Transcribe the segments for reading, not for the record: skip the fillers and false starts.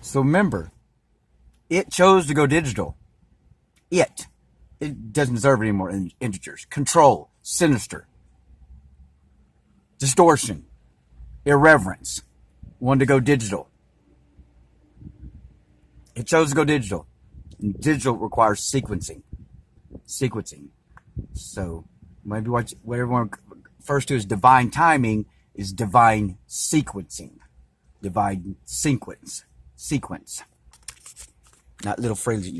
So remember, it chose to go digital. It doesn't deserve any more integers. Control, sinister, distortion, irreverence, wanted to go digital. It chose to go digital. And digital requires sequencing. So maybe what everyone refers to as divine timing is divine sequencing. Divine sequence. Not little phrases,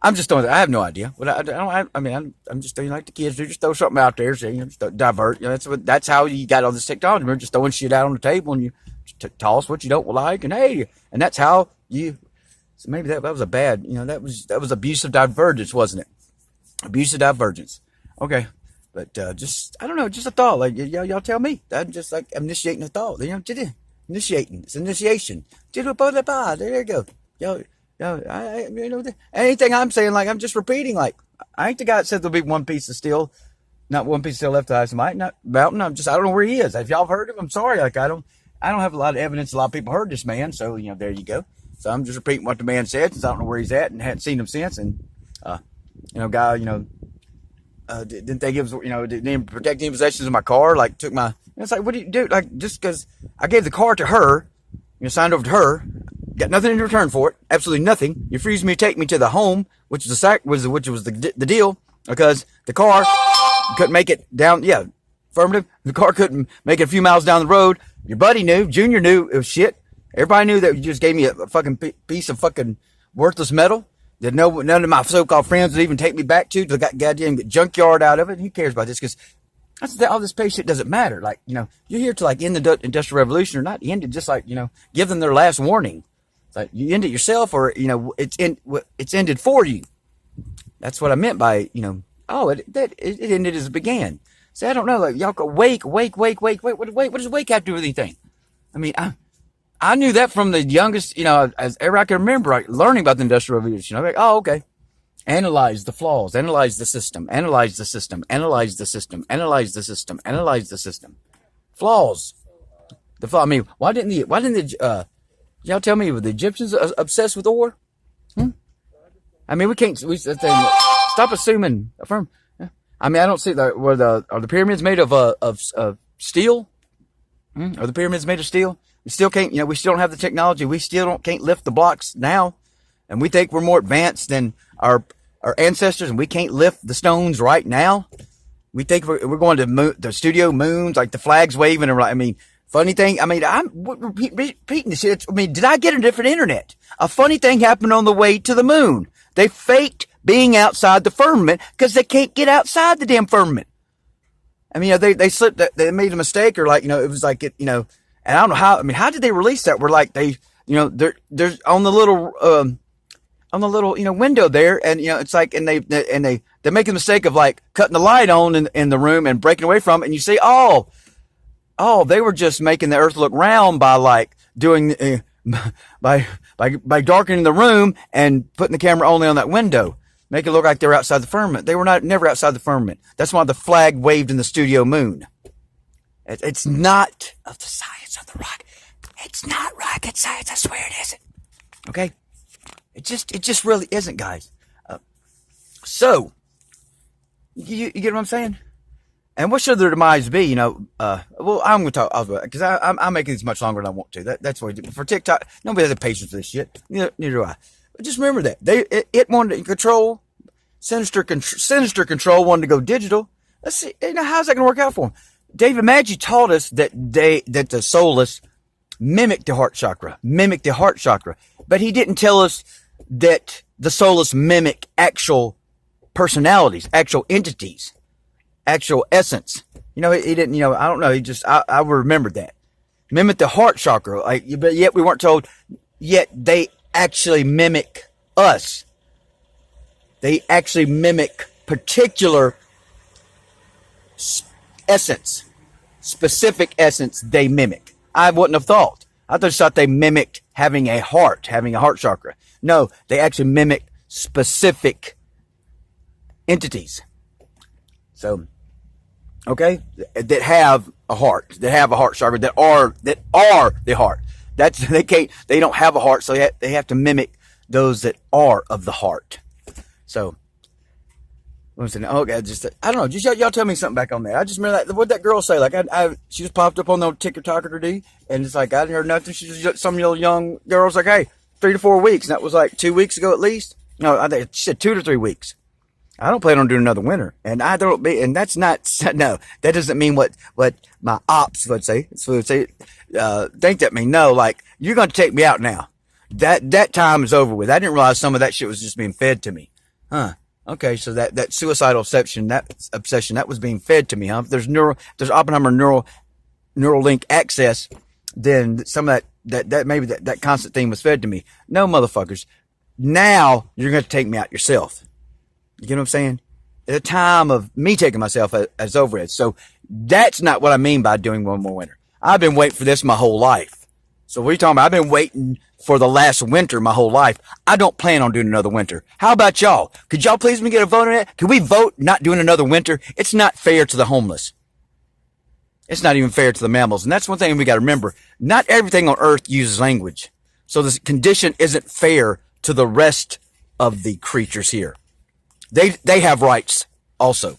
I'm just throwing. I have no idea. I'm just doing like the kids do. Just throw something out there, so just divert. That's how you got all this technology. We're just throwing shit out on the table, and you toss what you don't like, and and that's how you. So maybe that was a bad. That was abusive divergence, wasn't it? Abusive divergence. Okay, but just I don't know. Just a thought. Like y'all tell me. I'm just like initiating a thought. Initiating. It's initiation. There you go. Anything I'm saying, like, I'm just repeating, like, I ain't the guy that said there'll be one piece of steel, not one piece of steel left to ice might, not Mountain. I don't know where he is. If y'all have heard him, I'm sorry. Like, I don't have a lot of evidence. A lot of people heard this man. So, there you go. So I'm just repeating what the man said, since I don't know where he's at and hadn't seen him since. And, guy, didn't think it was, didn't even protect any possessions of my car. Like, took my, it's like, what do you do? Like, just because I gave the car to her, signed over to her, got nothing in return for it. Absolutely nothing. You refused me to take me to the home, which was the deal, because the car couldn't make it down. Yeah, affirmative. The car couldn't make it a few miles down the road. Your buddy knew. Junior knew it was shit. Everybody knew that you just gave me a fucking piece of fucking worthless metal that none of my so-called friends would even take me back to the goddamn junkyard out of it. Who cares about this? Because all this pay shit doesn't matter. Like, you're here to like end the Industrial Revolution, or not end it, just like, give them their last warning. Like, you end it yourself, or, it's ended for you. That's what I meant by, it ended as it began. See, I don't know, like, y'all go wake. What does wake have to do with anything? I mean, I knew that from the youngest, as ever I can remember, like, learning about the Industrial Revolution. I'm like, oh, okay. Analyze the flaws, analyze the system. Flaws. I mean, why didn't the y'all tell me, were the Egyptians obsessed with ore? I mean, stop assuming. Affirm. I mean, I don't see are the pyramids made of steel? Are the pyramids made of steel? We still can't, we still don't have the technology. We still can't lift the blocks now. And we think we're more advanced than our ancestors, and we can't lift the stones right now. We think we're going to the studio moons, like the flags waving, and funny thing, I'm repeating this shit. Did I get a different internet? A funny thing happened on the way to the moon. They faked being outside the firmament because they can't get outside the damn firmament. They slipped, they made a mistake, or it was like it, and I don't know how did they release that? Where like they, there's on the little, window there, and it's like, and they make the mistake of like cutting the light on in the room and breaking away from it, and you see, they were just making the earth look round by like doing, by darkening the room and putting the camera only on that window, make it look like they're outside the firmament. They were never outside the firmament. That's why the flag waved in the studio moon. It's not of the science of the rock. It's not rocket science. I swear it isn't. Okay. It just really isn't, guys. So you get what I'm saying? And what should their demise be? Well, I'm going to talk, because I'm making this much longer than I want to. That's what I do. For TikTok, nobody has the patience for this shit. Neither do I. But just remember that. It wanted to control, sinister control wanted to go digital. Let's see, how's that going to work out for them? David Maggi taught us that the soulless mimic the heart chakra. But he didn't tell us that the soulless mimic actual personalities, actual entities, actual essence. He didn't, I don't know. I remembered that. Mimic the heart chakra. But yet we weren't told, yet they actually mimic us. They actually mimic particular essence, specific essence they mimic. I wouldn't have thought. I just thought they mimicked having a heart chakra. No, they actually mimic specific entities. So, okay, that have a heart chakra, that are the heart. they don't have a heart, so they have to mimic those that are of the heart. So, what was it? Okay, I don't know. Just y'all tell me something back on that. I just remember what'd that girl say? Like, she just popped up on the TikTok or D, and it's like, I didn't hear nothing. She's just some little young girl's like, hey, 3 to 4 weeks. And that was like 2 weeks ago at least. No, I think she said 2 to 3 weeks. I don't plan on doing another winter, and that's not, no, that doesn't mean what my ops would say. Think that mean, no, like, you're going to take me out now. That time is over with. I didn't realize some of that shit was just being fed to me. Huh. Okay. So that suicidal obsession, that was being fed to me, huh? If there's Oppenheimer neural link access, then some of that maybe that constant thing was fed to me. No, motherfuckers. Now you're going to take me out yourself. You get what I'm saying? The time of me taking myself as over it. So that's not what I mean by doing one more winter. I've been waiting for this my whole life. So what are you talking about? I've been waiting for the last winter my whole life. I don't plan on doing another winter. How about y'all? Could y'all please me get a vote on that? Can we vote not doing another winter? It's not fair to the homeless. It's not even fair to the mammals. And that's one thing we got to remember. Not everything on earth uses language. So this condition isn't fair to the rest of the creatures here. They have rights also.